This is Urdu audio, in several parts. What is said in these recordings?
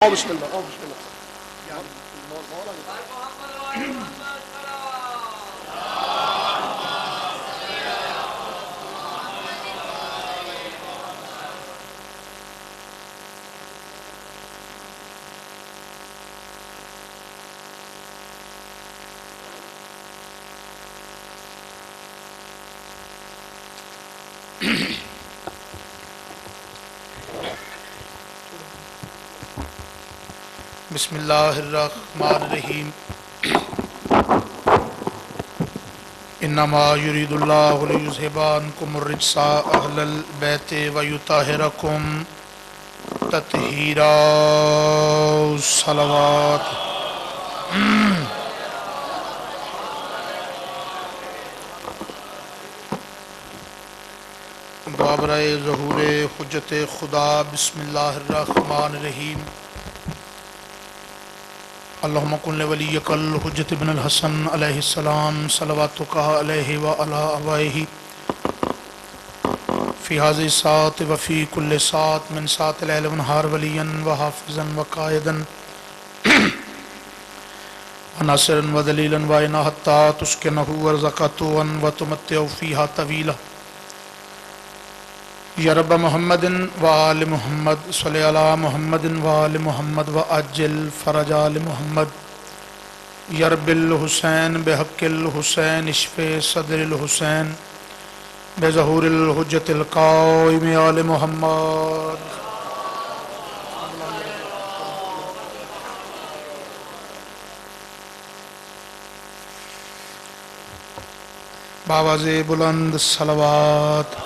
بسم اللہ بسم اللہ بسم اللہ الرحمن الرحیم انما یرید اللہ لیذھب عنکم الرجس اہل البیت ویطہرکم تطہیرا صلوات بابرائے ظہور حجت خدا بسم اللہ الرحمن الرحیم اللہم کن لولیک الحجت بن الحسن علیہ السلام صلواتک علیہ وعلی آبائہ فی ھذہ الساعۃ وفی کل ساعۃ من ساعۃ اللیل والنہار ولیا وحافظا وقائدا وناصرا ودلیلا وعینا حتی تسکنہ ورزقہ وتمتع فیہا طویلا یا رب محمد وآل محمد صلی علی محمد وآل محمد وعجل فرج آل محمد یا رب الحسین بحق الحسین اشف صدر الحسین بظہور الحجت القائم آل محمد بآواز بلند صلوات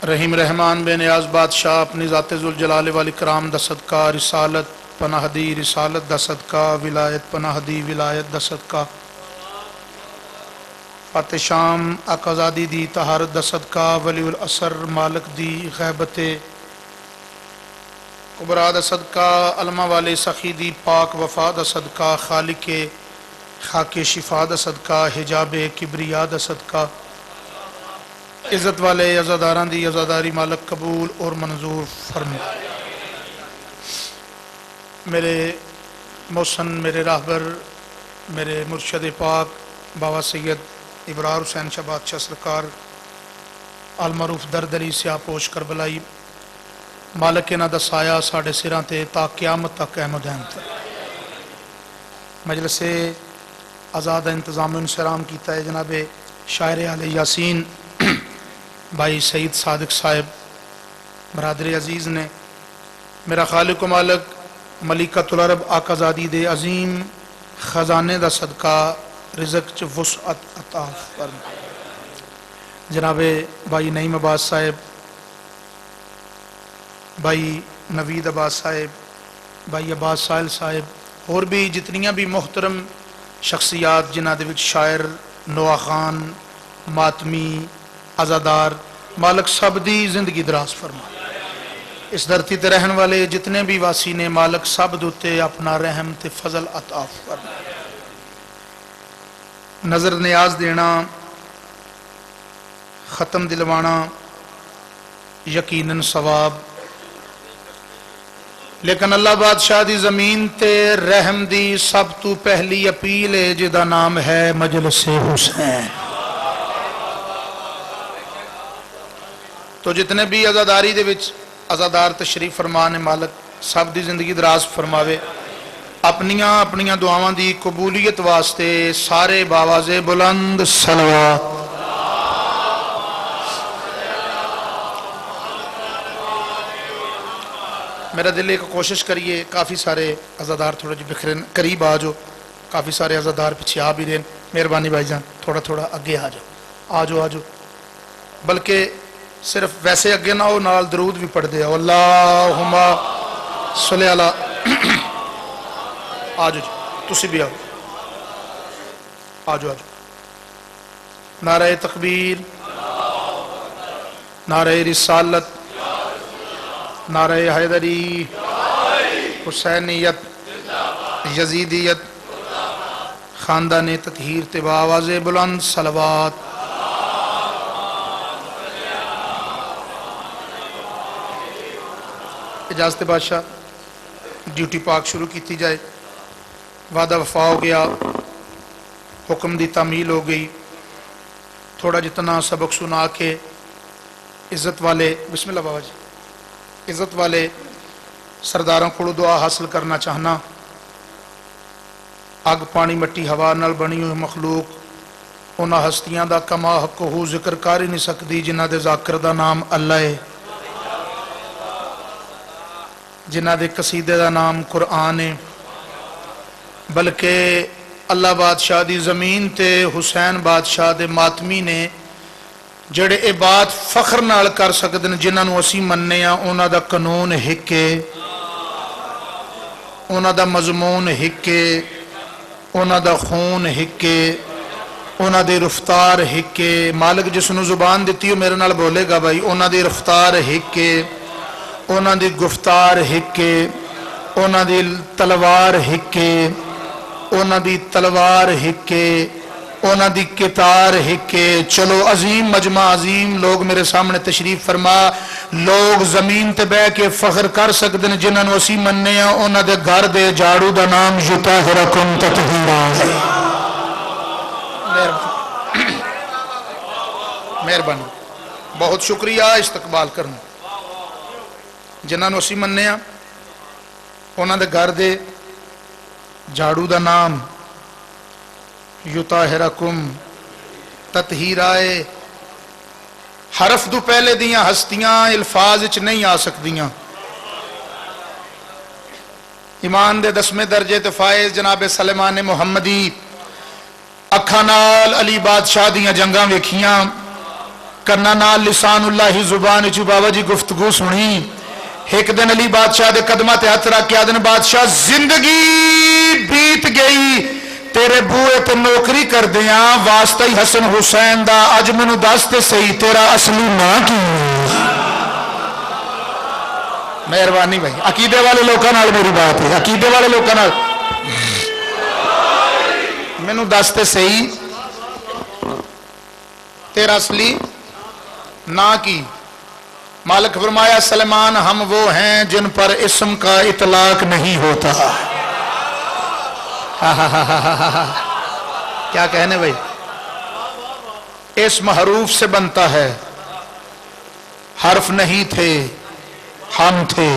رحیم رحمان بے نیاز بادشاہ اپنی ذات ذوالجلال والاکرام دا صدقہ رسالت پناہ دی رسالت دا صدقہ ولایت پناہ دی ولایت دا صدقہ فاتح شام آقازادی دی طہارت دا صدقہ ولی العصر مالک دی غیبت کبرا دا صدقہ علمہ والے سخی دی پاک وفا دا صدقہ خالق خاک شفا دا صدقہ حجاب کبریا دا صدقہ عزت والے عزاداران دی عزاداری مالک قبول اور منظور فرما میرے محسن میرے راہبر میرے مرشد پاک بابا سید ابرار حسین شاہ بادشاہ سرکار المعروف دردلی سیاہ پوش کربلائی مالک انہاں دا سایہ ساڑھے سراں تے تا قیامت تک احمد احمد مجلس آزاد انتظام انصرام کیتا ہے جناب شاعر علی یاسین بھائی سعید صادق صاحب برادر عزیز نے میرا خالق و مالک ملکۃ العرب آقازادی دے عظیم خزانے دا صدقہ رزق چ وسعت عطا فرما جناب بھائی نعیم عباس صاحب بھائی نوید عباس صاحب بھائی عباس ساحل صاحب اور بھی جتنیاں بھی محترم شخصیات جنہاں دے وچ شاعر نوا خان ماتمی عزادار مالک سب دی زندگی دراز فرما اس دھرتی تے رہن والے جتنے بھی واسی نے مالک سب دوتے اپنا رحم تے فضل عطا فرما نظر نیاز دینا ختم دلوانا یقیناً ثواب لیکن اللہ بادشاہ دی زمین تے رحم دی سب تو پہلی اپیل ہے جدا نام ہے مجلس حسین تو جتنے بھی عزاداری دے وچ عزادار تشریف فرمان مالک سب دی زندگی دراز فرماوے اپنیاں دعاواں دی قبولیت واسطے سارے باواز بلند صلوات میرا دل ایک کوشش کریے کافی سارے عزادار تھوڑا جی بکھرے قریب آ جاؤ کافی سارے عزادار پیچھے آ بھی رہے مہربانی بھائی جان تھوڑا اگے آ جاؤ بلکہ صرف ویسے اگے نہ ہو نال درود بھی پڑھ دے اللہم صلی علی آجو جی تسی بھی آجو نعرہ تکبیر نعرہ رسالت نعرہ حیدری حسینیت یزیدیت خاندان تطہیر تے بآواز بلند صلوات اجازت بادشاہ ڈیوٹی پاک شروع کی جائے. وعدہ وفا ہو گیا, حکم دی تعمیل ہو گئی. تھوڑا جتنا سبق سنا کے عزت والے, بسم اللہ بابا جی, عزت والے سرداروں کو دعا حاصل کرنا چاہنا. اگ پانی مٹی ہوا نال بنی ہوئی مخلوق انہاں ہستیاں دا کما حق ہو ذکر کر ہی نہیں سکتی جنہ دے ذاکر دا نام اللہ ہے, جنہ دے قصیدے دا نام قرآن ہے. بلکہ اللہ بادشاہ دی زمین تے حسین بادشاہ دے ماتمی نے جڑے اے بات فخر نال کر سکدن جنہاں نو اسی مننے ہاں, انہاں دا قانون ہک ہے, انہاں دا مضمون ہک ہے, انہاں دا خون ہک ہے, انہاں دی رفتار ہک ہے. مالک جس نو زبان دیتی ہو میرے نال بولے گا بھائی. انہاں دی رفتار ہک ہے, انہاں دی گفتار ہک ہے, انہاں دی تلوار ہک ہے, انہاں دی تلوار ہک ہے, انہاں دی کتار ہک ہے. چلو عظیم مجمع, عظیم لوگ میرے سامنے تشریف فرما. لوگ زمین تے بہ کے فخر کر سکتے ہیں جنہاں نو اسی مننے ہاں, انہاں دے گھر دے جھاڑو دا نام یطہرکم تطہیرا. مہربانی, بہت شکریہ استقبال کرنا. جنہاں نو اسی مننے ہاں انہاں دے گھر دے جھاڑو دا نام یطہرکم تطہیرا. حرف دو پہلے دیاں ہستیاں الفاظ وچ نہیں آ سکدیاں. ایمان دے 10ویں درجے تے فائز جناب سلیمان محمدی اکھاں نال علی بادشاہ دیاں جنگاں ویکھیاں, کنا نال لسان اللہ زبان وچ بابا جی گفتگو سنی. ایک دن علی بادشاہ دے قدمہ تے ہاتھ رکھ کے آدن بادشاہ زندگی بیت گئی تیرے بوئے تے نوکری کر دیاں واسطہ ہی حسن حسین دا, اج مینوں دس تے صحیح تیرا اصلی نام کی. مہربانی بھائی, عقیدے والے لوکاں نال میری بات ہے, عقیدے والے لوکاں نال مینوں دس تے صحیح تیرا اصلی نا کی. مالک فرمایا سلیمان ہم وہ ہیں جن پر اسم کا اطلاق نہیں ہوتا. کیا کہنے بھائی, اسم حروف سے بنتا ہے, حرف نہیں تھے ہم تھے.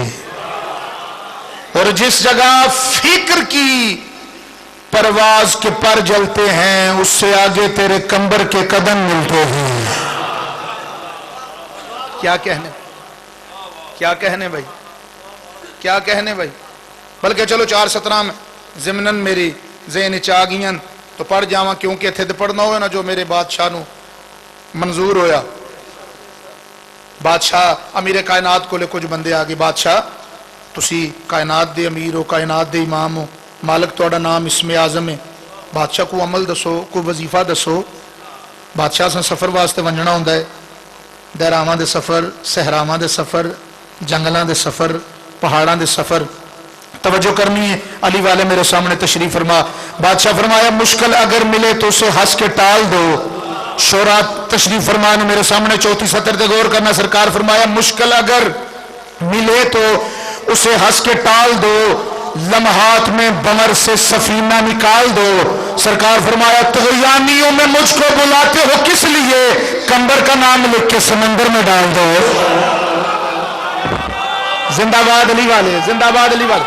اور جس جگہ فکر کی پرواز کے پر جلتے ہیں اس سے آگے تیرے کمبر کے قدم ملتے ہیں. کیا کہنے بھائی, کیا کہنے بھائی. بلکہ چلو 4:17 میں ضمناً میری ذہن چ آ گئیاں تو پڑھ جاواں, کیونکہ اتنے تو پڑھنا ہوئے نا جو میرے بادشاہ نو منظور ہویا. بادشاہ امیر کائنات کو لے کچھ بندے آگے, بادشاہ تسی کائنات دے امیر ہو, کائنات دے امام ہو, مالک توڑا نام اسم اعظم ہے. بادشاہ کو عمل دسو, کو وظیفہ دسو. بادشاہ سے سفر واسطے ونجنا ہوندہ ہے, دہراواں دے سفر, صحراواں دے سفر, جنگلاں دے سفر, پہاڑاں دے سفر. توجہ کرنی ہے, علی والے میرے سامنے تشریف فرما. بادشاہ فرمایا مشکل اگر ملے تو اسے ہنس کے ٹال دو. شورا تشریف فرمان میرے سامنے 34 سطر دے غور کرنا. سرکار فرمایا مشکل اگر ملے تو اسے ہنس کے ٹال دو, لمحات میں بمر سے سفینہ نکال دو. سرکار فرمایا طغیانیوں میں مجھ کو بلاتے ہو کس لیے, کمبر کا نام لکھ کے سمندر میں ڈال دو. زندہ باد علی والے, زندہ باد علی والے.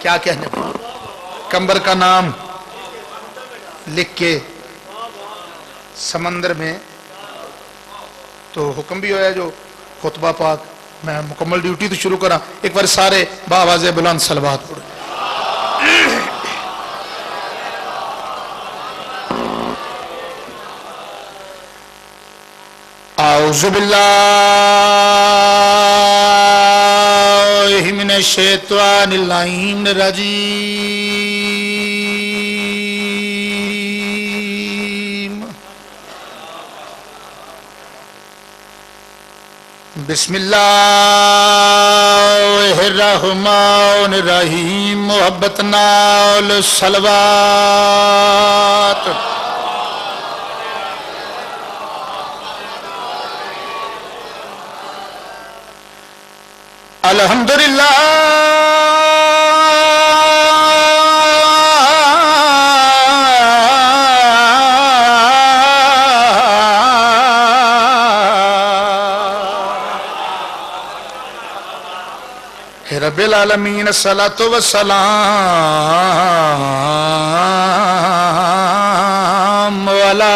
کیا کہنے, کمبر کا نام لکھ کے سمندر میں. تو حکم بھی ہویا جو خطبہ پاک میں مکمل ڈیوٹی تو شروع کرا. ایک بار سارے بآواز بلند صلوات پڑھیں. اعوذ باللہ من الشیطان اللعین الرجیم. بسم اللہ الرحمن الرحیم. محبت نال صلوات. الحمدللہ رب العالمین الصلاۃ والسلام علی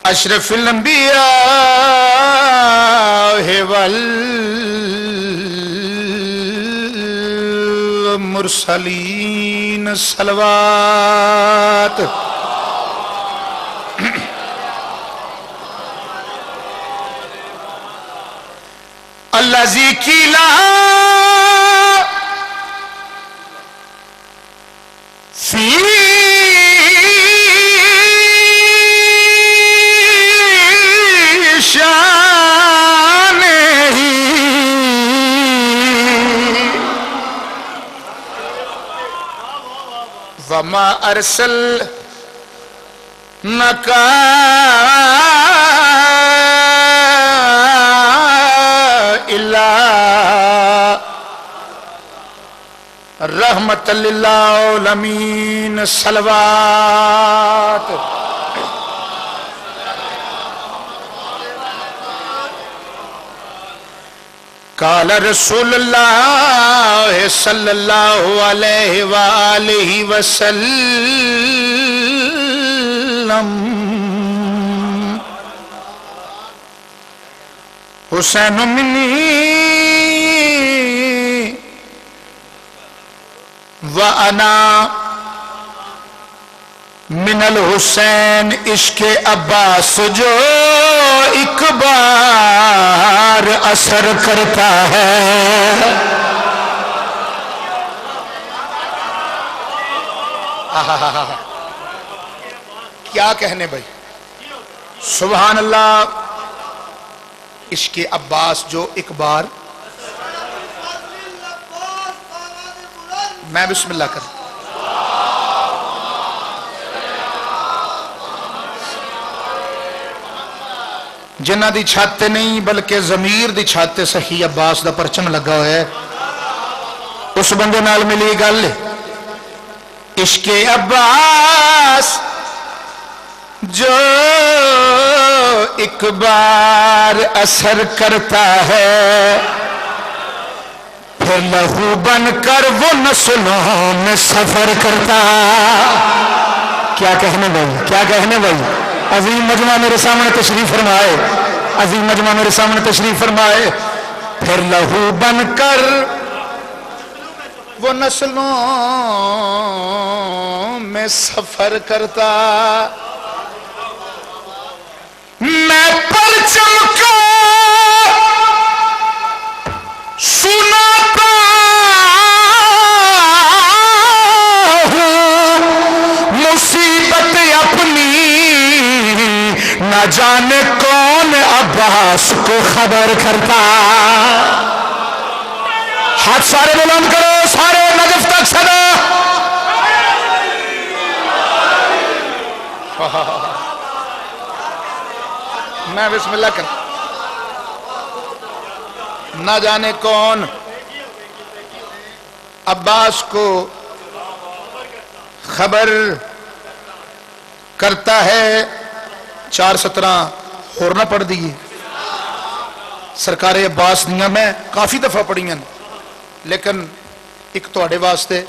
اشرف الانبیاء والمرسلین صلوات الذی قیل فی شانہ وما ارسلناک الا رحمت للعالمین صلوات قال رسول اللہ صلی اللہ علیہ وآلہ وسلم حسین منی وَأَنَا من الحسین عشق عباس جو ایک بار اثر کرتا ہے کیا کہنے بھائی سبحان اللہ عشق عباس جو ایک بار میں بسم اللہ کر جنہ دی چھاتے نہیں بلکہ ضمیر دی چھاتے صحیح عباس دا پرچم لگا ہوئے اس بندے نال ملی گل عشق عباس جو ایک بار اثر کرتا ہے پھر لہو بن کر وہ نسلوں میں سفر کرتا کیا کہنے بھائی کیا کہنے بھائی عظیم مجمع میرے سامنے تشریف فرمائے عظیم مجمع میرے سامنے تشریف فرمائے پھر لہو بن کر وہ نسلوں میں سفر کرتا میں پرچم کا سناتا ہوں مصیبت اپنی نہ جانے کون عباس کو خبر کرتا ہاتھ سارے بلند کرو سارے نجف تک صدا میں بسم اللہ کر نہ جانے کون عباس کو خبر کرتا ہے 4:17 اور نہ پڑھ دیئے سرکار عباس دیاں میں کافی دفعہ پڑھی ہیں لیکن ایک توڑے واسطے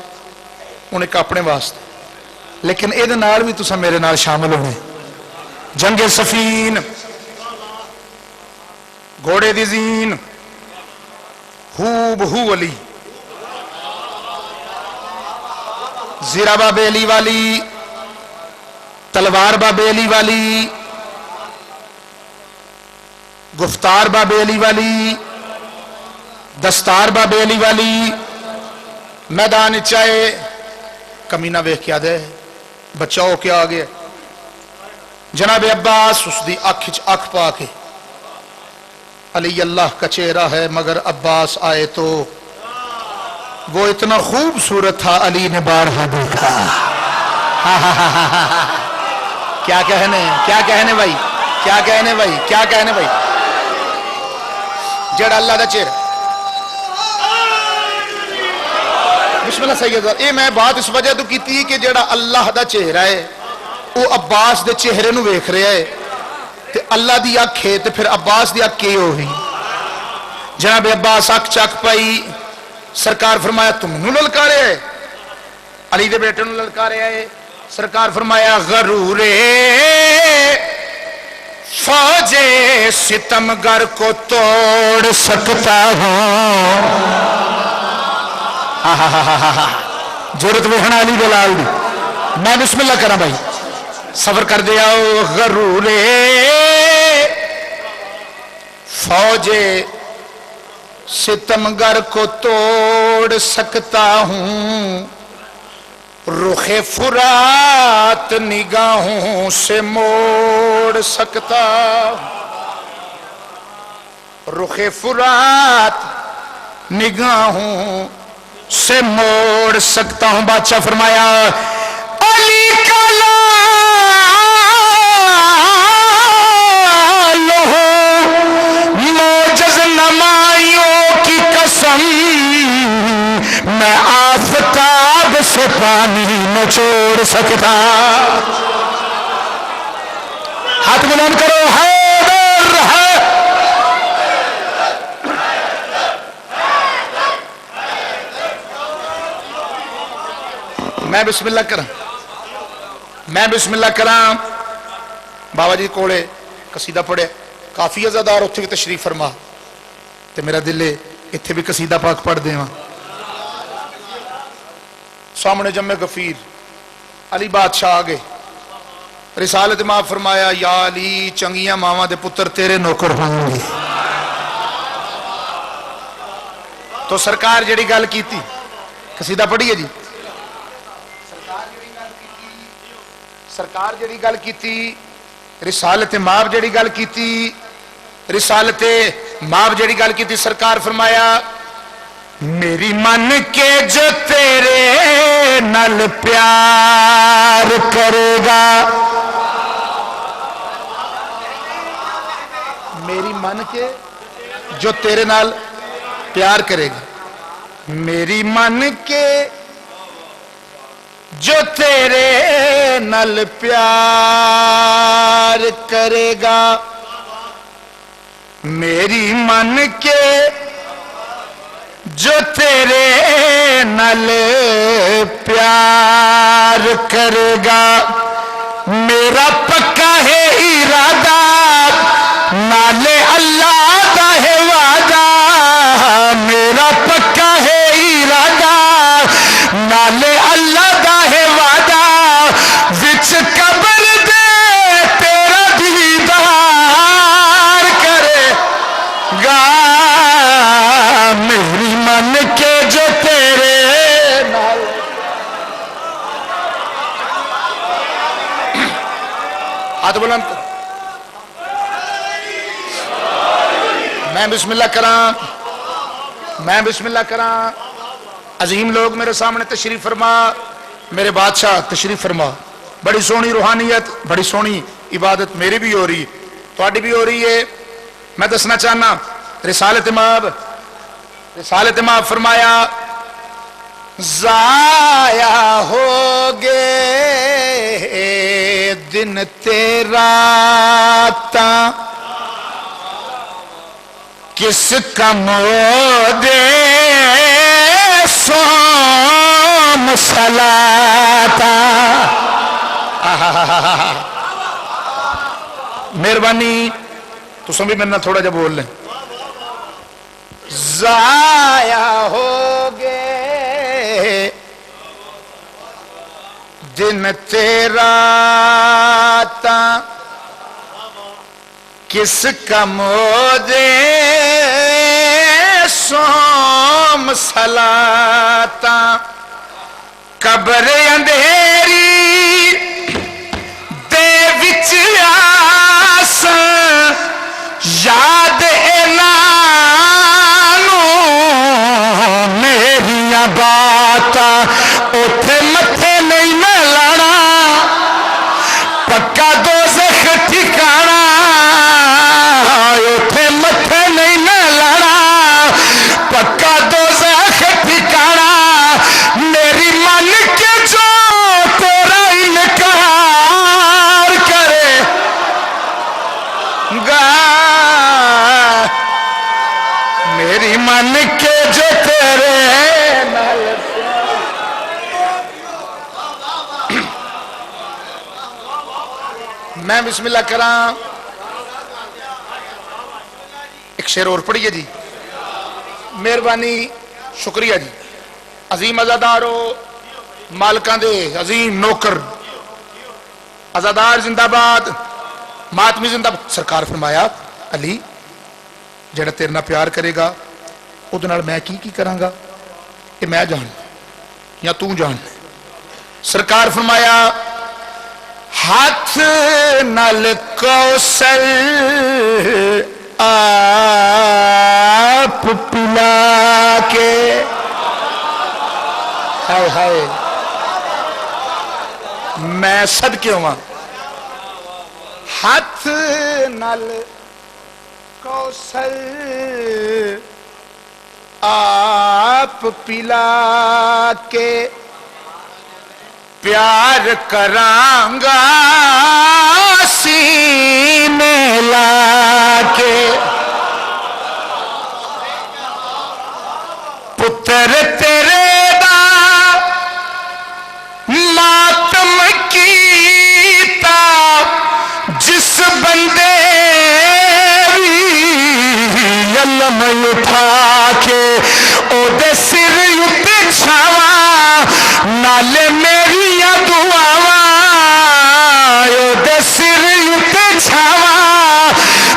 ان ایک اپنے واسطے لیکن اے دے نال بھی تسا میرے نال شامل ہوئے جنگ صفین گھوڑے دی زین خوب ہو علی زیرہ بابے علی والی تلوار بابے علی والی گفتار بابے علی والی دستار بابے علی والی میدان چاہے کمینہ ویخ کیا دے بچہ ہو کے آگے جناب عباس اس دی اکھ پا کے علی اللہ کا چہرہ ہے مگر عباس آئے تو وہ اتنا خوبصورت تھا علی نے بارہا دیکھا کیا کہنے بھائی کیا کہنے بھائی جڑا اللہ دا چہرہ. بسم اللہ سید. یہ میں بات اس وجہ تو کی کہ جڑا اللہ دا چہرہ ہے وہ عباس دے چہرے نو ویکھ رہا ہے تے اللہ دی اکھ ہے تے پھر عباس دی اکھ کی ہوئی. جناب عباس اکھ چک پائی. سرکار فرمایا تم نو للکارے ہے. علی دے بیٹے نو للکارے ہے. سرکار فرمایا غرورے فوج ستمگر کو توڑ سکتا ہوں. ضرورت ویکھنا علی دلال دی. میں بسم اللہ کرا بھائی صبر کر دیا. غرورے فوج ستمگر کو توڑ سکتا ہوں. رخ فرات نگاہوں سے موڑ سکتا ہوں. رخ فرات نگاہوں سے موڑ سکتا ہوں. بادشاہ فرمایا علی کا موجز نمائیوں کی قسم میں آفتاب سے پانی نہ چھوڑ سکتا. ہاتھ بلند کرو. حیدر ہے. میں بسم اللہ کرا. میں بسم اللہ کرا. بابا جی کولے قصیدہ پڑھے کافی عزادار اتھے بھی تشریف فرما تے میرا دل ہے اتھے بھی قصیدہ پاک پڑھ دے وہاں. سامنے جمع غفیر علی بادشاہ آگے رسالت ماں فرمایا یا علی چنگیاں ماما دے پتر تیرے نوکر ہوں گے. تو سرکار جڑی گل کیتی قصیدہ پڑھیے جی. سرکار جڑی گل کیتی رسالت ماب جڑی گل کیتی رسالت ماب جڑی گل کیتی. سرکار فرمایا میری من کے جو تیرے نال پیار کرے گا. میری من کے جو تیرے نال پیار کرے گا. میری من کے جو تیرے نال پیار کرے گا. میری من کے جو تیرے نال پیار کرے گا. میرا پکا ہے ارادہ نالے اللہ دا ہے وعدہ. میرا پکا ہے ارادہ نالے اللہ دا ہے وعدہ. وچ قبر دے تیرا دیدار کرے گا. میری من کے جو تیرے نال ہاتھ بلند. میں بسم اللہ کراں. میں بسم اللہ کراں. عظیم لوگ میرے سامنے تشریف فرما. میرے بادشاہ تشریف فرما. بڑی سونی روحانیت بڑی سونی عبادت میری بھی ہو رہی ہے تھوڑی بھی ہو رہی ہے. میں دسنا چاہنا رسالت ماب فرمایا ضائع ہو گئے دن تیرا تا کس کم دے سوم صلاتا. مہربانی تو سمجھ میں نہ تھوڑا جا بول لیں. ضائع ہو گئے دن تیرا تا کس کم دے سوم صلاتا. قبر اندھیری دے وچ آساں یاد میریاں باتاں اوتھے متھے نہیں میں لانا. پکا دوزخ ٹھکانا اوتھے متھے نہیں میں لانا. میں بسم اللہ کراں ایک شعر اور پڑھیے جی مہربانی شکریہ جی عظیم عزادارو مالکاں دے عظیم نوکر عزادار زندہ باد ماتمی زندہ باد سرکار فرمایا علی جڑا تیرے نال پیار کرے گا اودے نال میں کی کراں گا کہ میں جان یا تو جان سرکار فرمایا ہاتھ نال کوثر آپ پلا کے ہائے ہائے میں صدقے ہوا ہاتھ نال کوثر آپ پلا کے پیار کرانگا سینے لا کے پتر تیرے دا ماتم کیتا جس بندے علم اٹھا کے او دے سر اتے چھاواں نالے میری دعاواں او دے سر اتے چھاواں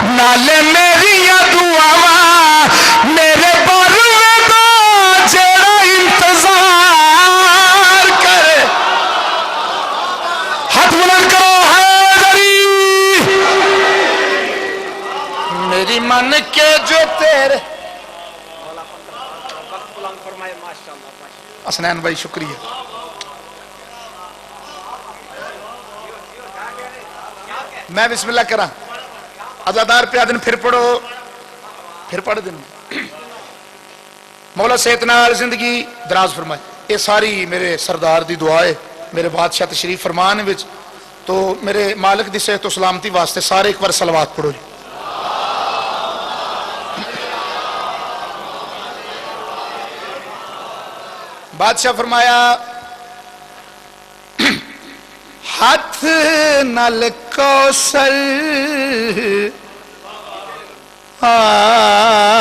نالے میری دعاواں میرے بارے دا جڑا انتظار کرے ہاتھ بلند کرو حیدری میری من کے جو تیرے حسنین بھائی شکریہ میں بسم اللہ کراں عزادار پہ آدن پھر پڑھو پھر پڑھ دن مولا صحت نال زندگی دراز فرمائے یہ ساری میرے سردار دی دعا ہے میرے بادشاہ تشریف فرمان وچ تو میرے مالک دی صحت و سلامتی واسطے سارے ایک بار صلوات پڑھو جی بادشاہ فرمایا ہاتھ نال کوثر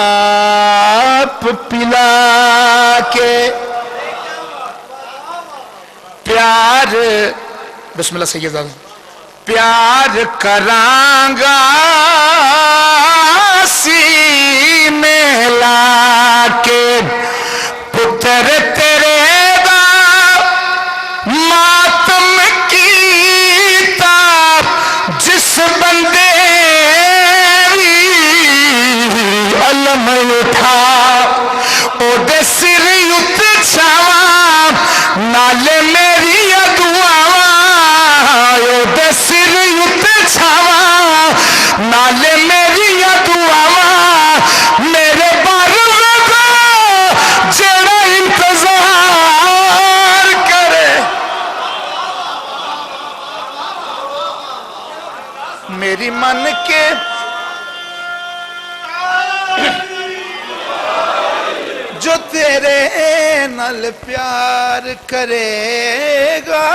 آپ پلا کے پیار بسم اللہ سید زادہ پیار کرانگا سینے لا کے پتر تیرے دا ماتم کیتا جس بندے علم اٹھا او دے سر ات چھاواں نالے میری دعاواں او دے سر ات چھاواں نالے میری دعاواں میرے بارے جڑا انتظار کرے میری من کے جو تیرے نال پیار کرے گا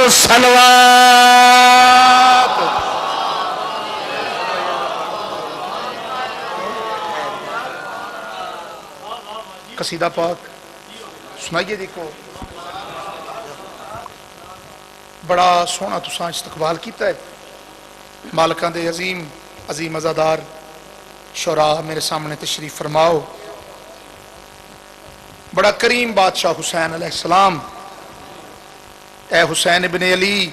صلوات قصیدہ پاک سنائیے دیکھو بڑا سونا تساں استقبال کیتا ہے مالکاں دے عظیم عظیم عزادار شورا میرے سامنے تشریف فرماؤ بڑا کریم بادشاہ حسین علیہ السلام اے حسین ابن علی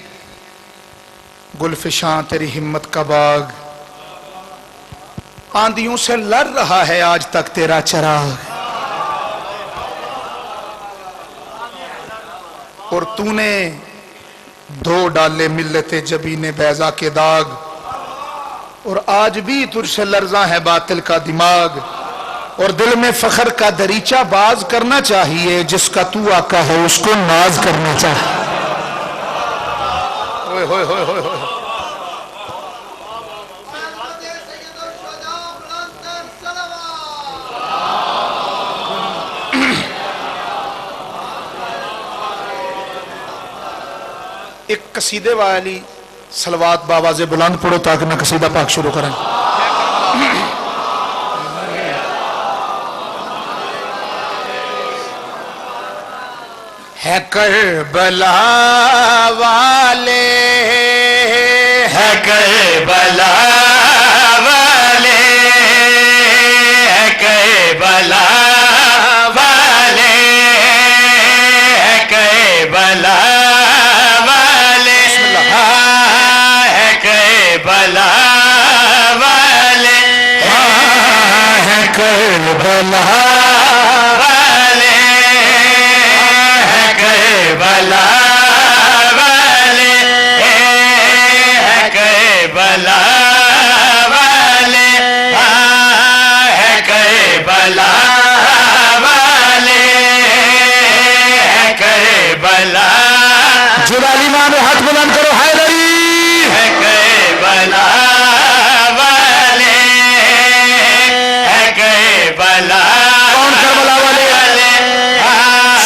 گلفشاں تیری ہمت کا باغ آندھیوں سے لڑ رہا ہے آج تک تیرا چراغ اور تو نے دھو ڈالے ملت جبین بیضا کے داغ اور آج بھی تجھ سے لرزاں ہے باطل کا دماغ اور دل میں فخر کا دریچہ باز کرنا چاہیے جس کا تو آقا ہے اس کو ناز کرنا چاہیے ہوئے ہوئے ہوئے ہوئے ہوئے ایک قصیدے والی صلوات بآواز بلند پڑھو تاکہ میں قصیدہ پاک شروع کریں. ہے کربلا والے، ہے کربلا والے، ہے کربلا والے، ہے کربلا والے، ہے کربلا والے، ہے کربلا والے، ہے کربلا والے، ہے کربلا والے، ہے کربلا والے، ہے کربلا. جلالی مانو ہاتھ بلند کرو حیدری. ہے کربلا والے، ہے کربلا. کون کربلا والے؟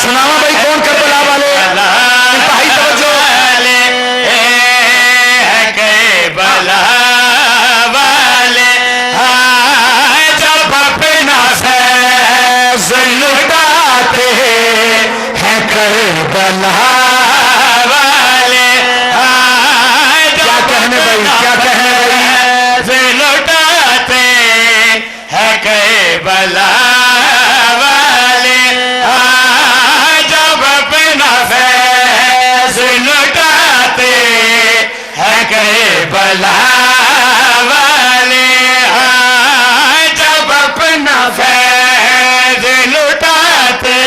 سناوا بھائی کون کربلا والے؟ انتہائی توجہ. ہے کربلا والے، جب اپنا فیض لٹاتے ہیں کربلا والے. کیا کہنے بھائی، کیا کہنے بھائی؟ لٹاتے ہیں کربلا والے، جب اپنا فیض لٹاتے ہیں کربلا والے، جب اپنا فیض لٹاتے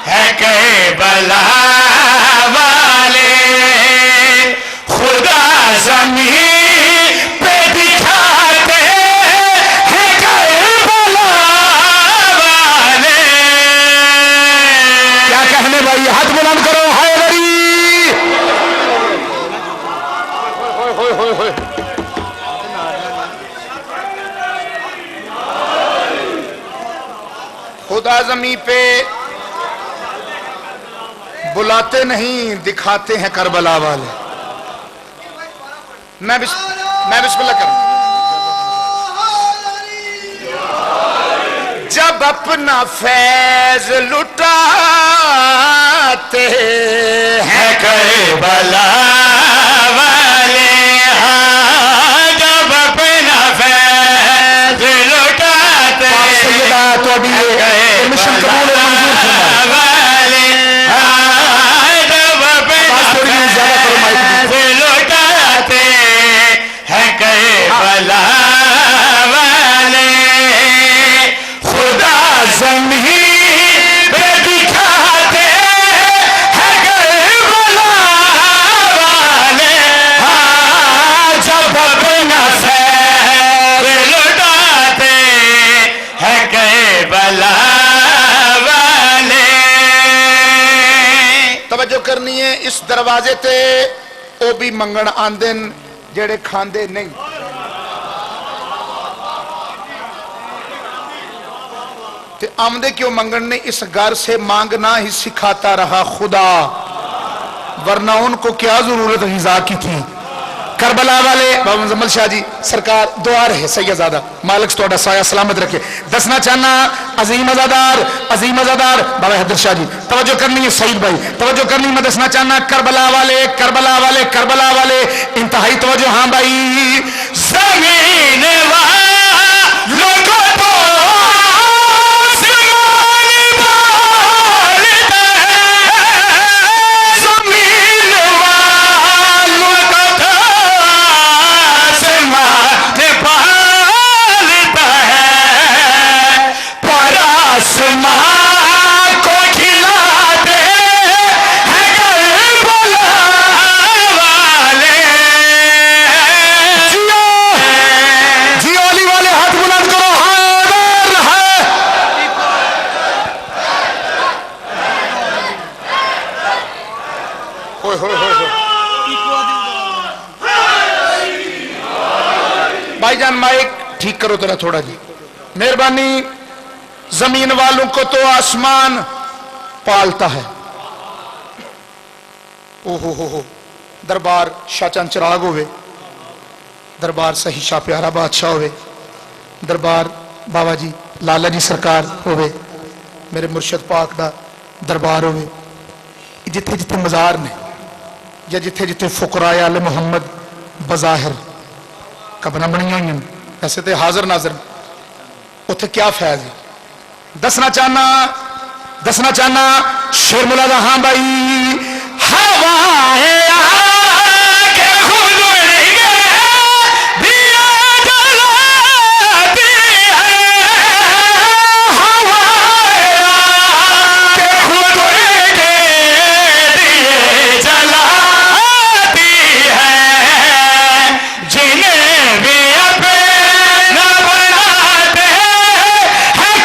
ہیں کربلا والے. خدا زمین پہ دکھاتے ہیں کربلا والے. کیا کہنے بھائی، ہاتھ بلند کرو حیدری. خدا زمین پہ بلاتے نہیں، دکھاتے ہیں کربلا والے. میں بسم اللہ کروں. جب اپنا فیض لٹاتے ہیں کربلا والے، جب اپنا فیض لٹاتے ہیں کربلا والے، جب اپنا فیض لٹاتے ہیں کربلا والے. خدا زمین پہ دکھاتے ہیں کربلا والے، جب اپنا فیض لٹاتے ہیں کربلا والے. توجہ کرنی ہے اس دروازے تے او بھی منگن آندن جڑے کھاندے نہیں. تے آمدے کیوں منگن نے؟ اس گھر سے مانگنا ہی سکھاتا رہا خدا، ورنہ ان کو کیا ضرورت غذا کی تھی. کربلا والے بابا مزمل شاہ جی سرکار دعا رہے سیدزادہ مالک توڑا سایہ سلامت رکھے. دسنا چاہنا عظیم ازادار بابا حیدر شاہ جی توجہ کرنی ہے. سعید بھائی توجہ کرنی. میں دسنا چاہنا کربلا والے، کربلا والے، کربلا والے انتہائی توجہ. ہاں بھائی زمین والوں کو تو بھائی جان مائک ٹھیک کرو تیرا تھوڑا جی مہربانی. زمین والوں کو تو آسمان پالتا ہے. دربار شاہ چند چراغ ہوئے، دربار صحیح شاہ پیارا بادشاہ ہوئے، دربار بابا جی لالا جی سرکار ہوئے، میرے مرشد پاک دا دربار ہوئے، جتھے جتھے مزار نے یا جتھے جتھے فقراء آل محمد بظاہر قبراں بنیاں ہوئی ہیں، ایسے تے حاضر ناظر اتھے کیا فیض ہے؟ دسنا چاہنا شیر مولا دا ہاں بھائی ہوائیں آکے حضور کے دیا جلاتی ہے، ہوائیں آکے حضور کے دیے جلاتی ہے، جنہیں بھی اپنا بناتے ہیں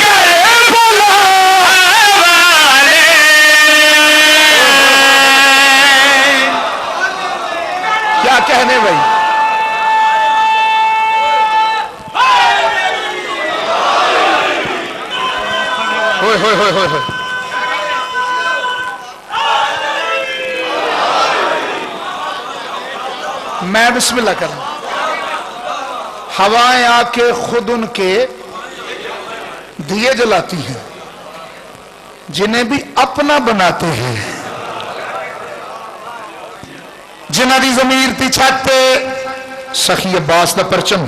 کربلا والے۔ کیا کہنے بھائی، ہوئے ہوئے ہوئے ہوئے ہوئے، میں بسم اللہ کروں۔ ہوائیں آ کے خود ان کے دیے جلاتی ہیں، جنہیں بھی اپنا بناتے ہیں، جنہ دی ضمیر تی چھتے سخی عباس دا پرچم،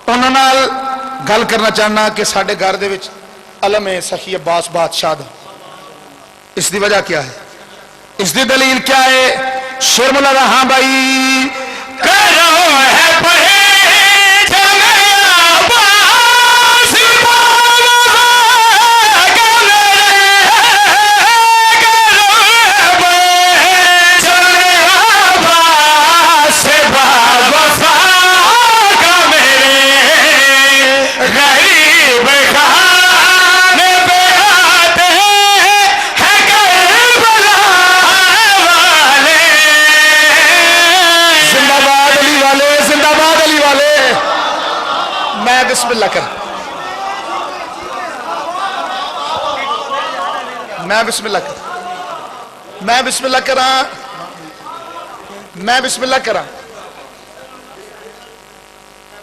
انہوں نال گل کرنا چاہنا کہ ساڑھے گھر دے وچ علم ہے سخی عباس بادشاہ دا۔ اس دی وجہ کیا ہے، اس دی دلیل کیا ہے؟ شیر مولا دا ہاں بھائی کرو ہے پہیج میں عباس بابا گل کرو ہے پہیج میں عباس بابا کا میرے غریب خانے پہ آتے ہیں کربلا والے۔ زندہ باد علی والے، زندہ باد علی والے۔ میں بسم اللہ کر، میں بسم اللہ کر، میں بسم اللہ کراں، میں بسم اللہ کراں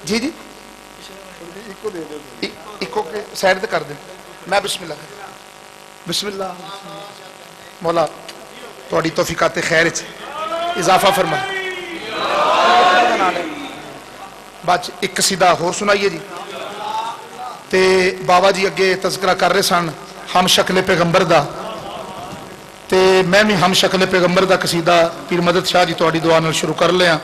جی جی ایکو کے سائڈ تے کر دیں، میں بسم اللہ کر، بسم اللہ مولا تھوڑی توفیقات خیر وچ اضافہ فرمائے۔ بعد ایک قصیدہ ہور سنائیے جی، تے بابا جی اگے تذکرہ کر رہے سن ہم شکل پیغمبر دا، تے میں بھی ہم شکل پیغمبر دا قصیدہ پیر مدد شاہ جی تھوڑی دعا نال شروع کر لیا،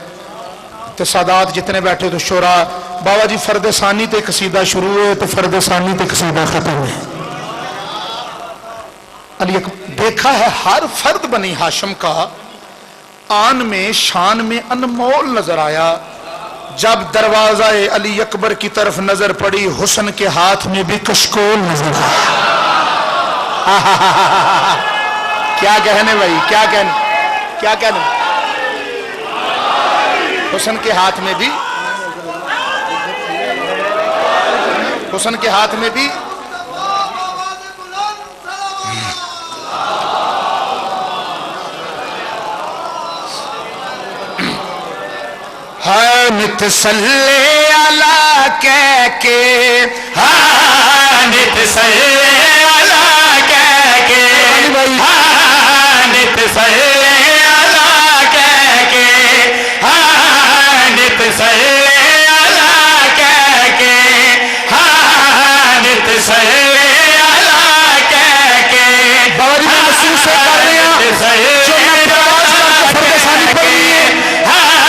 تے سادات جتنے بیٹھے تو شورا بابا جی فرد ثانی تے قصیدہ شروع ہوئے تو فرد ثانی تے قصیدہ ختم ہوئے۔ علی دیکھا ہے ہر فرد بنی ہاشم کا آن میں شان میں انمول نظر آیا، جب دروازہ علی اکبر کی طرف نظر پڑی حسن کے ہاتھ میں بھی کشکول نظر آیا۔ کیا کہنے بھائی، کیا کہنے، کیا کہنے، حسن کے ہاتھ میں بھی، حسن کے ہاتھ میں بھی نت صلی اللہ کہہ کے، نت صلی اللہ کہہ کے، نت صلی اللہ کہہ کے، نت صلی اللہ کہہ کے، نت صلی اللہ کہہ کے، بابا جی میں مسلم سے کر رہے ہیں جو میں پرواز کا فرق ثانی پڑھ رہی ہے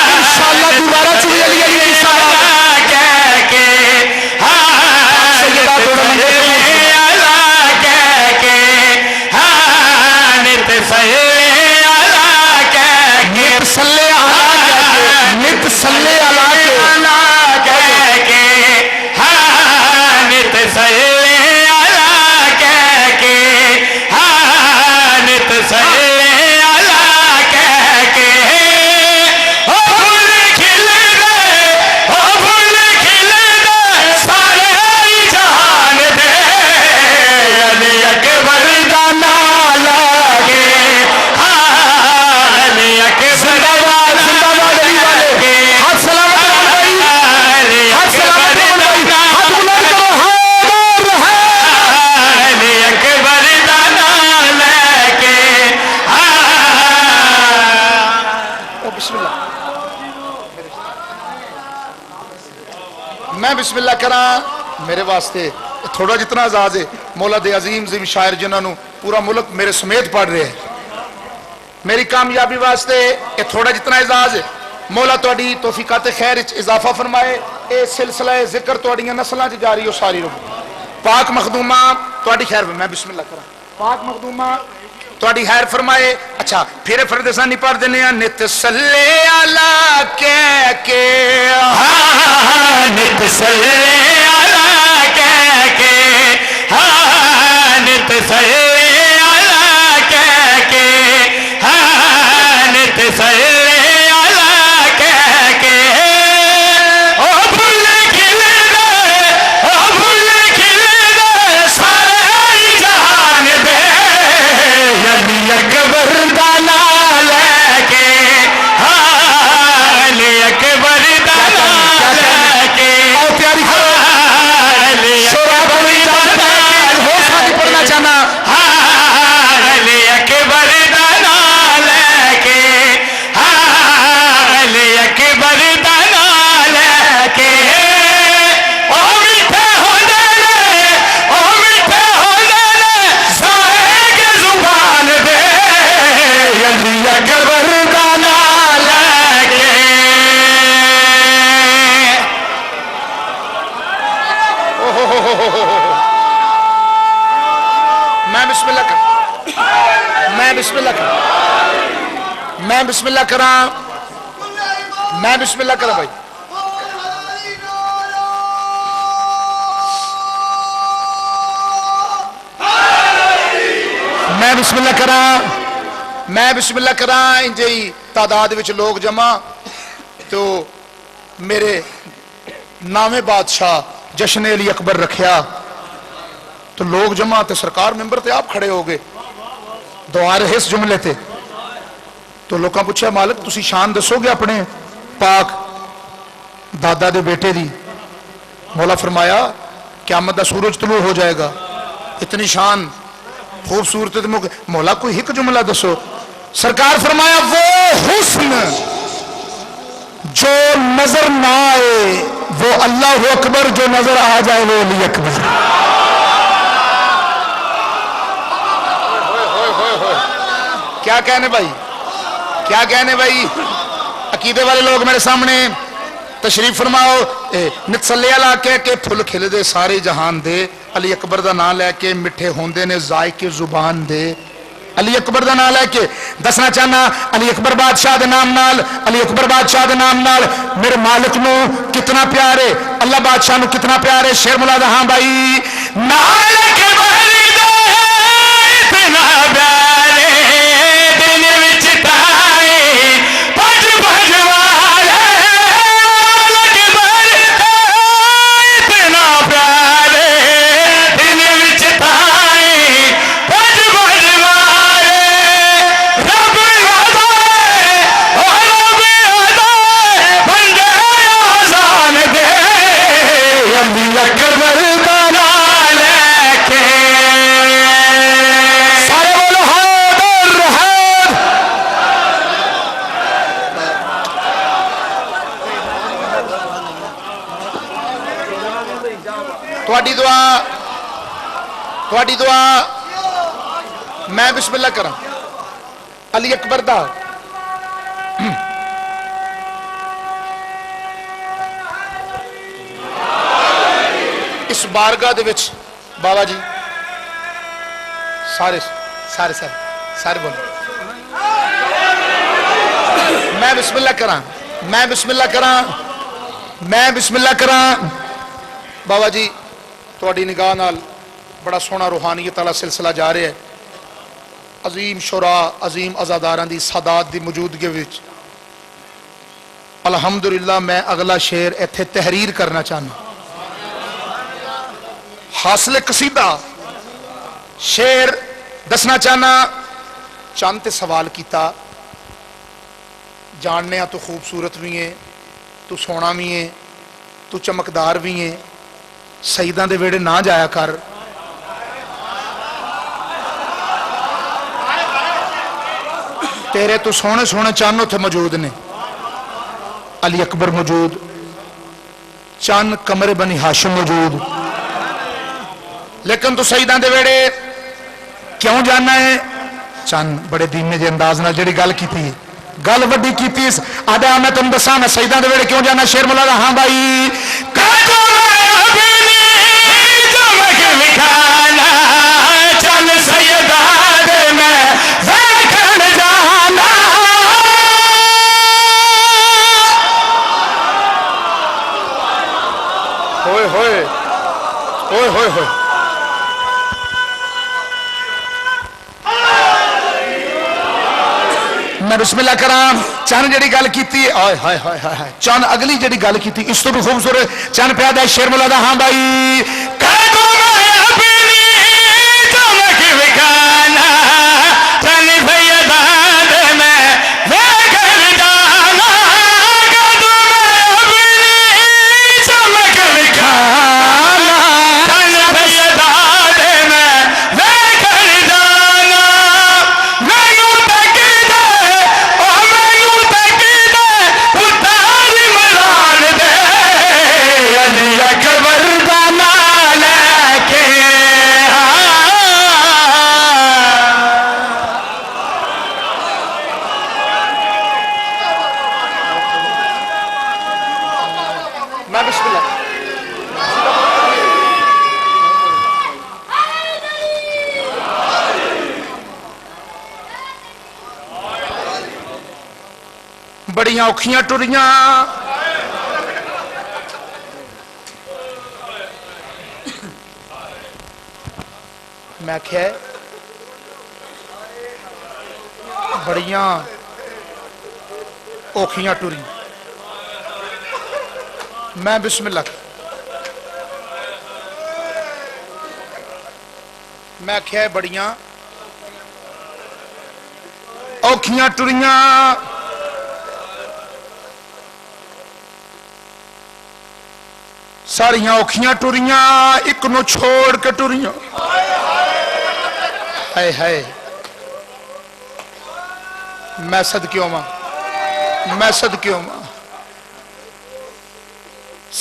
انشاءاللہ دوبارہ چلی علی علی کی سارا کہہ کے، سیدہ توڑا منظر اللہ کہہ کے، میں بسم اللہ کرا میرے واسطے تھوڑا جتنا اعزاز ہے مولا دے عظیم شاعر جنہوں نے پورا ملک میرے سمیت پڑھ رہے ہیں میری کامیابی واسطے یہ تھوڑا جتنا اعزاز ہے مولا تہاڈی توفیقات خیر وچ اضافہ فرمائے اے سلسلہ ذکر تہاڈیاں نسلاں وچ جاری ہو ساری رہو پاک مخدومہ تہاڈی خیر میں بسم اللہ کرا پاک مخدومہ تہاڈی خیر فرمائے اچھا پھر فرد ثانی پڑھ دینے ہیں نت صلی علی کہہ کے نت صلی علی کہہ کے نت صلی علی کہہ کے نت صلی علی کہہ کے او بھول کھل گئے او بھول کھل گئے سارے جہان دے علی اکبر دا نام لے کے علی اکبر دا نام لے کے او پیاری شورا بولی ہو ساتھی پڑھنا چاہنا علی اکبر دا نام لے کے علی اکبر دا نام لے کے او میٹھے ہونے لے او میٹھے ہونے لے سائے کے زبان دے علی اکبر دا نام لے کے میں بسم اللہ کرا میں بسم اللہ کرا میں بسم اللہ کرا میں بسم اللہ کرا بھائی میں بسم اللہ کرا میں بسم اللہ کرا انجی تعداد وچ لوگ جمع تو میرے نام بادشاہ جشن علی اکبر رکھیا تو لوگ جمع تے سرکار ممبر تے آپ کھڑے ہو گئے دعا رہے اس جملے تے تو لوگاں پوچھا مالک تسی شان دسو گے اپنے پاک دادا دے بیٹے دی مولا فرمایا قیامت دا سورج طلوع ہو جائے گا اتنی شان خوبصورت مولا کوئی ایک جملہ دسو سرکار فرمایا وہ حسن جو نظر نہ آئے وہ اللہ اکبر جو نظر آ جائے وہ علی اکبر کیا کہنے بھائی کیا کہنے بھائی عقیدے والے لوگ میرے سامنے تشریف فرماؤ نت صلی علی کہہ کے پھل کھل دے سارے جہان دے علی اکبر دا نام لے کے مٹھے ہوندے نے ذائقے زبان دے علی اکبر دا نام لے کے دسنا چاہنا علی اکبر بادشاہ دے نام نال علی اکبر بادشاہ دے نام نال میرے مالک نو کتنا پیارے اللہ بادشاہ نو کتنا پیارے شیر مولا دا ہاں بھائی نالک بھری دے اتنا پیارے دن وچ تارے پج پج والے نالک بھری دے اتنا پیارے دن وچ تارے پج پج والے رب ادائے او رب ادائے بندے آزان دے علی اکبر دا نام لے کے سارے بولو حیدر حیدر تہاڈی دعا تہاڈی دعا میں بسم اللہ کرا علی اکبر دا اس بارگاہ دے وچ بابا جی سارے سارے سارے سارے بولو میں بسم اللہ کرا میں بسم اللہ کرا میں بسم اللہ کرا بابا جی تہاڈی نگاہ نال بڑا سونا روحانیت والا سلسلہ جا رہا ہے عظیم شعراء عظیم عزاداراں دی سادات دی موجودگی وچ الحمدللہ میں اگلا شعر ایتھے تحریر کرنا چاہنا حاصل قصیدہ شعر دسنا چاہنا چند تے سوال کیتا جاننے تو خوبصورت بھی ہے تو سونا بھی ہے تو چمکدار بھی ہے سیداں دے ویڑے نہ جایا کر تیرے تو سونے سونے چانو تھے موجود نے علی اکبر موجود چند کمرے بنی ہاشم موجود، لیکن تو سیداں دے ویڑے کیوں جانا ہے؟ چند بڑے دینے جے انداز نال جڑی گل کی تھی، گل وڈی کی تھی، آدھا میں تم دساں میں سیداں دے ویڑے کیوں جانا؟ شیر مولا دا ہاں بھائی چل سیداں دے میں ویکھن جانا، ہوئے ہوئے ہوئے ہوئے ہوئے میں بسم اللہ کرام چند جڑی گل کیتی آئے ہائے ہائے ہائے چند اگلی جڑی گل کیتی اس تو بھی خوبصورت چند پیادا ہے شیر مولا دا ہاں بھائی بڑیاں اوکھیاں ٹریاں میں کہے بڑیاں اوکھیاں ٹری میں بسم اللہ میں کہے بڑیاں اوکھیاں ٹریاں ساریاں اوکھیاں ٹریاں ایک نو چھوڑ کے ٹریاں ہائے ہائے میں صدقیوں ماں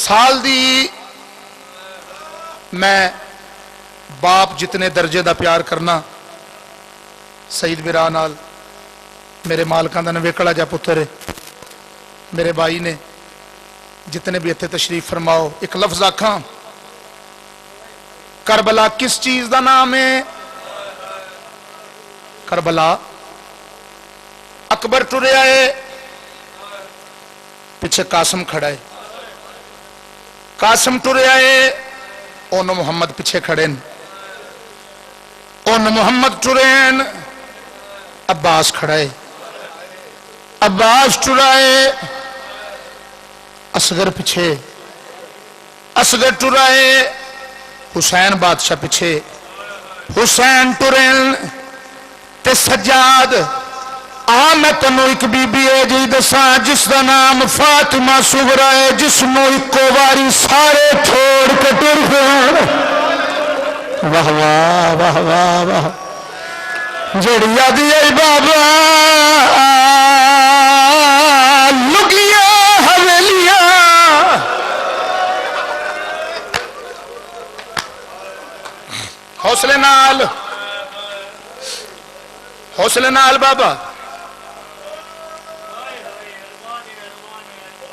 سال دی میں باپ جتنے درجے دا پیار کرنا سعید برا نال میرے مالکاں دا نویکڑا جا پتر ہے میرے بھائی نے جتنے بھی اتنے تشریف فرماؤ ایک لفظ آکھاں کربلا کس چیز دا نام ہے؟ کربلا اکبر ٹرے آئے پیچھے قاسم کھڑا ہے، قاسم ٹرے آئے اون محمد پیچھے کھڑے اون محمد ٹرین عباس کھڑا ہے، عباس ٹرائے اصغر پیچھے، اصغر ٹرائے حسین بادشاہ پیچھے، حسین ٹرین تے سجاد میں تنو ایک بی بی ہے جی دساں جس دا نام فاطمہ صغرا ہے جس نو ایک واری سارے چھوڑ کے ٹر گئے واہ واہ واہ واہ واہ جڑی یادی ہے بابا لگیاں حویلیاں حوصلے نال بابا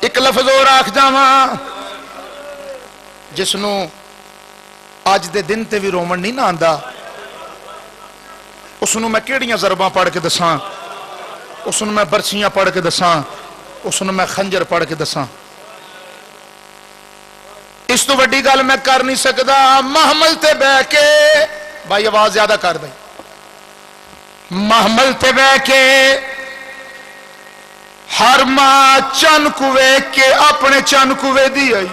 ایک لفظ اور آکھ جاواں جس نو اج دے دن تے بھی رومن نہیں نہ آندا اس نو میں کیڑیاں ضرباں پڑھ کے دساں، اس نو میں برچیاں پڑھ کے دساں، اس نو میں خنجر پڑھ کے دساں، اس تو وڈی گل میں کر نہیں سکدا۔ محمل تے بہ کے بھائی آواز زیادہ کر بھائی، محمل تے بہ کے ہر ماں چن کوے کے اپنے چن کوے دی آئی،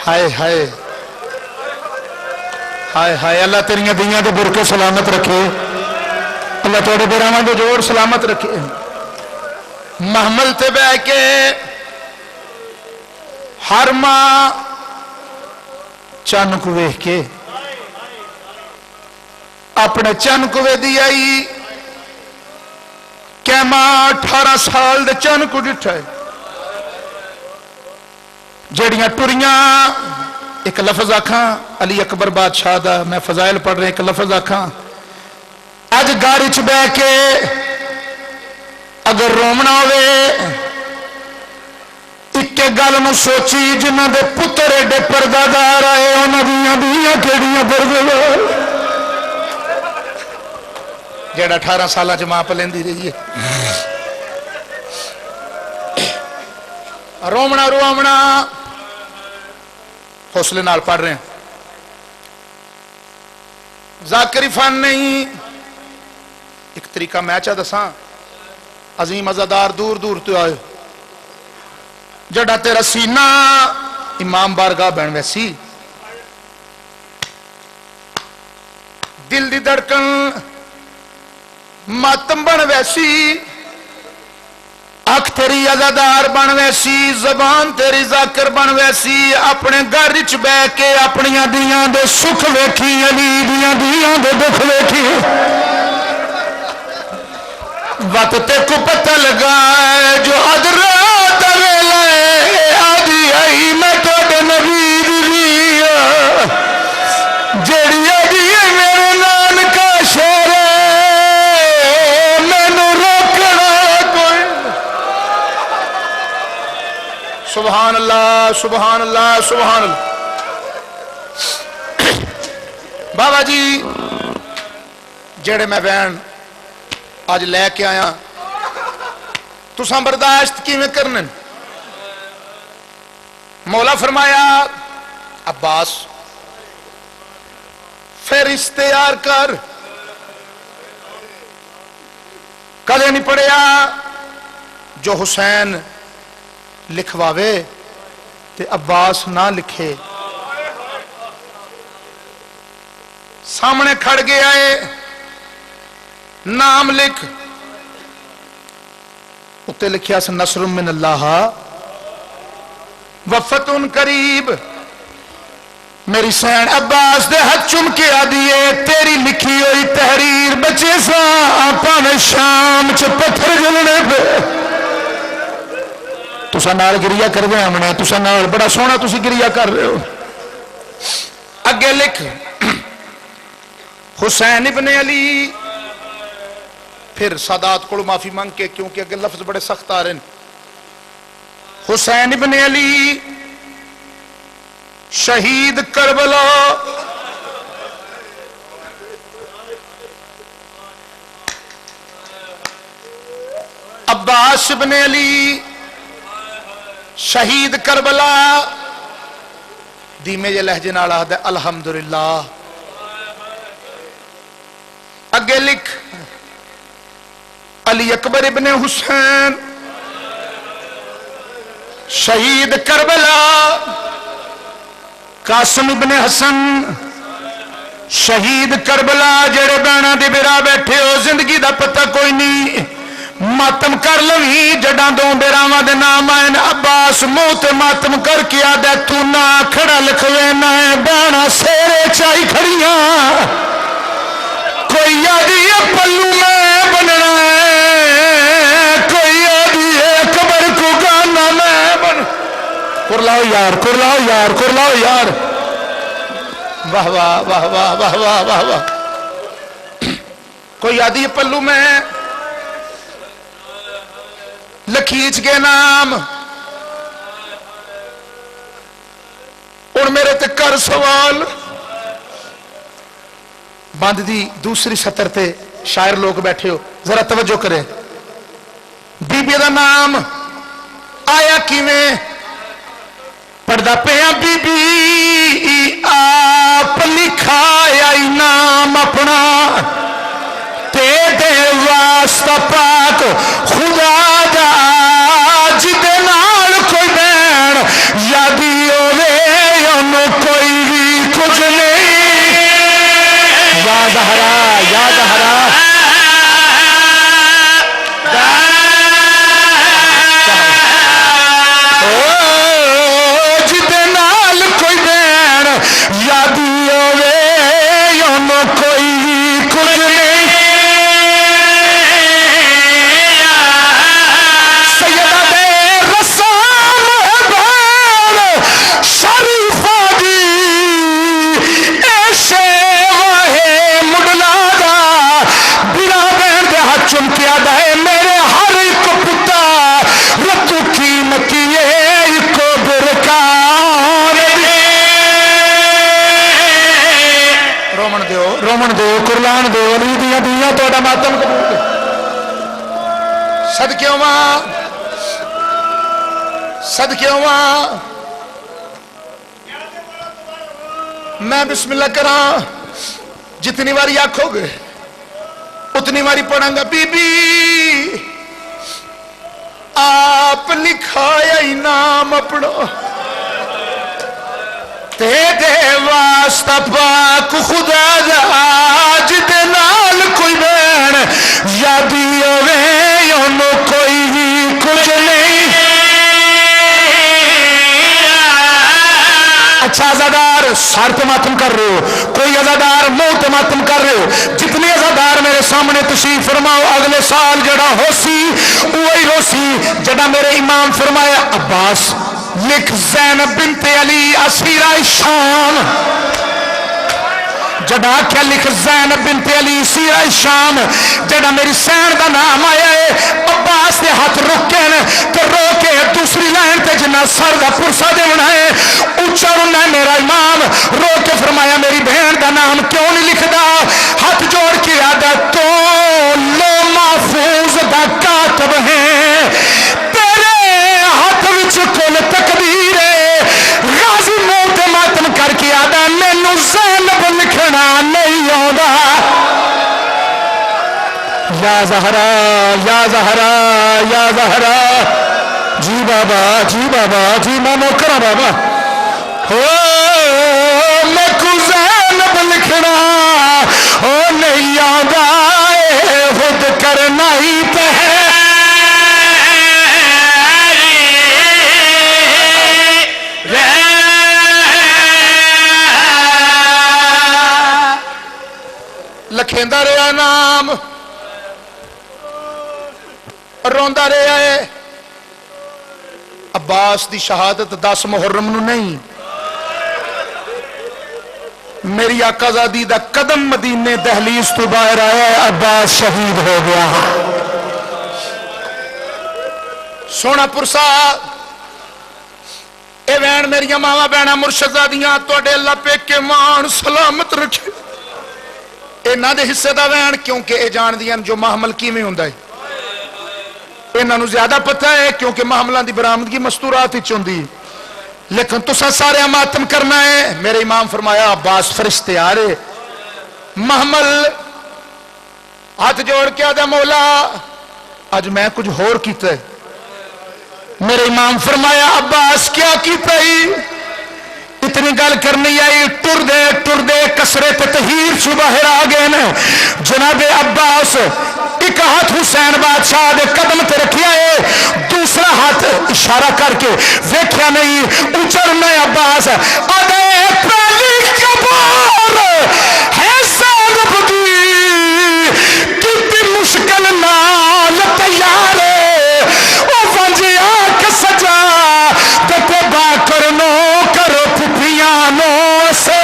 ہائے ہائے ہائے ہائے اللہ تیریاں دیاں دے برکے سلامت رکھے، اللہ توڑے برامان دے جوڑ سلامت رکھے۔ محمل تے بہ کے ہر ماں چن کوے کے اپنے چن کوے دی آئی، کہ ماں 18 سال دے چن کو ڈٹھا ہے، جڑیاں ٹریاں ایک لفظ آکھاں علی اکبر بادشاہ دا میں فضائل پڑھ رہے ایک لفظ آکھاں اج گاڑی چ بہ کے اگر رومنا ہوئے ایک گل نو سوچی جنہ دے پتر ایڈے پردہ دار آئے انہاں دیاں بیاں کیڑیاں پردے دار جڑا 18 سالہ چ ماں پلیندی رہی ہے رومنا رومنا حوصلے نال پڑھ رہے ہیں ذاکری فن نہیں ایک طریقہ میں چاہ دساں عظیم عزادار دور دور تو آئے جڑا تیرا سینہ امام بارگاہ بن ویسی دل دی دھڑکن ماتم بن ویسی اکھ تیری عزادار بن ویسی زبان تیری ذاکر بن ویسی اپنے گھر چ بہ کے اپنیاں دیاں دے سکھ ویکھی علی دیاں دے دکھ ویکھی وقت تے کو پتہ لگا ہے جو حضرات ویلے آدھی آئی میں توڑے نبی دی جیڑی آدھی ہے میرے نان کا شیر مینو روکنا کوئی سبحان اللہ سبحان اللہ سبحان اللہ بابا جی جڑے میں بہن آج لے کے آیا تساں برداشت کیویں کرنے مولا فرمایا عباس فہرست تیار کر کدے نہیں پڑھیا جو حسین لکھواوے تے عباس نہ لکھے سامنے کھڑ گیا ہے نام لکھ اتے لکھیا سے نصر من اللہ وفتح قریب میری سین عباس دے ہاتھ چم کے آدیے تیری لکھی ہوئی تحریر بچے سا آپا میں شام چ پتھر جلنے پہ تسا نال گریا کر دے ہم نے تسا نال بڑا سونا تسی گریا کر رہے ہو اگے لکھ حسین ابن علی پھر سادات کو معافی مانگ کے کیونکہ اگر لفظ بڑے سخت آ رہے ہیں حسین ابن علی شہید کربلا عباس ابن علی شہید کربلا دیمے جے لہجے نال آخدا ہے الحمدللہ اگے لکھ علی اکبر ابن حسین شہید کربلا قاسم ابن حسن شہید کربلا جڑے بہنا دی برا بیٹھے ہو زندگی دا پتہ کوئی نہیں ماتم کر لوی جڑاں دو براواں دے نام آئے عباس منہ تے ماتم کر کے آدھا تو نہ کھڑا لکھوے نہ بہنا سیرے چائی کھڑیاں کوئی یادی پلو میں بننا ہے کوئی یادی قبر کو گانا میں بن کرلاؤ یار کرلاؤ یار کرلاؤ یار واہ واہ واہ واہ واہ واہ واہ واہ کوئی یادی پلو میں لکھیچ کے نام اور میرے تے کر سوال بند دی دوسری سطر تے شاعر لوگ بیٹھے ہو ذرا توجہ کرے بی بی دا نام آیا کیویں پردہ پیا بی بی آپ لکھایا نام اپنا تے دے واسطہ پاک خدا دا جدے نال کوئی بین یادی ہوئے انہوں کوئی بھی کچھ نہیں یاد ہرا یاد ہرا جدے نال کوئی بین یادی ہوئے انہوں کوئی بھی کچھ نہیں صدقے ہواں صدقے ہواں میں بسم اللہ کراں جتنی باری آکھو گے اتنی باری پڑھاں گا بی بی آپ لکھایا انعام اپنا تیرے واسطہ پاک خدا دا جدے نال کوئی بین یادی ہوئے انہوں کوئی بھی کچھ نہیں اچھا عزادار سار پہ ماتم کر رہے ہو کوئی عزادار منہ پہ ماتم کر رہے ہو جتنے عزادار میرے سامنے تشریف فرماؤ اگلے سال جڑا ہو سی وہی ہو سی جڑا میرے امام فرمایا عباس لکھ زینب بنت علی اسیرہ شام جڑا کیا لکھ زینب بنت علی سیرہ شام جڑا میری سین دا نام آیا ہے عباس دے ہاتھ رکے تو رو کے دوسری لائن تے جنہ سر دا پرسا دے بنائے اچھا رونا میرا امام رو کے فرمایا میری بہن دا نام کیوں نہیں لکھ دا ہاتھ جوڑ کے آدھا تو لو محفوظ دا کاتب ہیں تیرے ہاتھ وچ کل تقدیر غازی موت ماتم کر کے آدھا مینوں زینب لکھنا نہیں آندا یا زہرا یا زہرا یا زہرا جی بابا جی میں نوکرا بابا ہو میں کو زینب لکھنا ہو نہیں آندا خود کرنا ہی تے لکھیندہ رہا نام روندہ رہا ہے عباس دی شہادت 10 محرم نو نہیں میری آقا زادی دا قدم مدینے دہلیز تو باہر آیا ہے عباس شہید ہو گیا سونا پرسا اے وین میری ماما بہنا مرشد زادیاں توڑے اللہ پہ کے مان سلامت رکھے انہاں دے حصے دا وین کیونکہ اے جان دیاں جو محمل کیویں ہوندا ہے انہاں نو زیادہ پتہ ہے کیونکہ محملاں دی برآمدگی مستورات وچ ہوندی لیکن تساں سارے ماتم کرنا ہے میرے امام فرمایا عباس فرشتے آ رہے محمل ہاتھ جوڑ کے آدھا مولا آج میں کچھ ہور کیتا ہے میرے امام فرمایا عباس کیا کیتا ہی اتنی گل کرنی آئی ٹر دے کسرے تے تہیر چو باہر آ گئے نا جناب عباس ایک ہاتھ حسین بادشاہ دے قدم تے رکھیا ہے دوسرا ہاتھ اشارہ کر کے ویکھیا نہیں اچھرنا عباس آدھے پہلی کبار ہے سانب دی کتنی مشکل نال تیار او ونجی آنکھ سجا دتے با کرنو کرو پھپیانو سے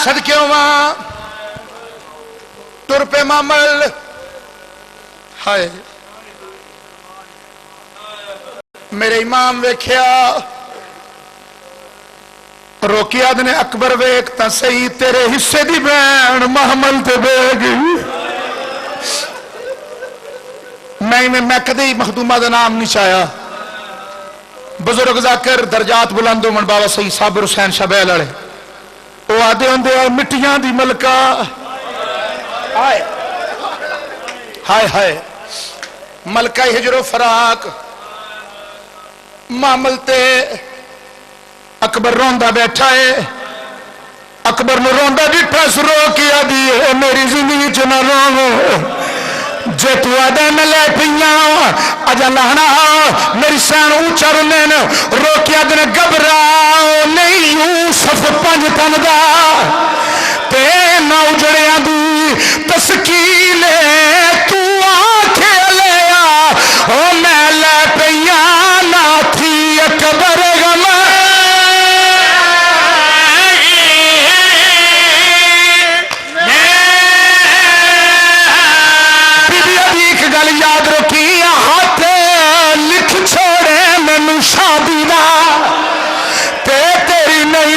صدقے ہواں ٹر پہ معمل ہائے میرے امام ویکھیا روکیا دنے اکبر ویک تا صحیح تیرے حصے دی بین محمل تے بے گئی میں کدی مخدومہ دا نام نہیں چاہیا بزرگ ذاکر درجات بلندو من بابا سید صابر حسین شبیل لڑے وہ آدھے ہوندے ہیں مٹیاں دی ملکہ ہائے ہائے ہائے ملکہ ہجر و فراق معامل تے اکبر روندہ بیٹھا ہے اکبر نے روندہ ڈٹھا سرو کیا دیئے میری زندگی چنا رو جے تو آدھے میں لے پھیاں اجا لہنا میری سین اونچا رنین رو کیا دنے گبراؤ نہیں یوسف پنجتن دا تے نہ اجڑیاں دی تسکیلے تو آنکھے لیا او میں لے پھیاں نہ تھی اکبر غم گل یاد رکھی ہاتھ لکھ چھوڑے مینوں شادی دا تے تیری نہیں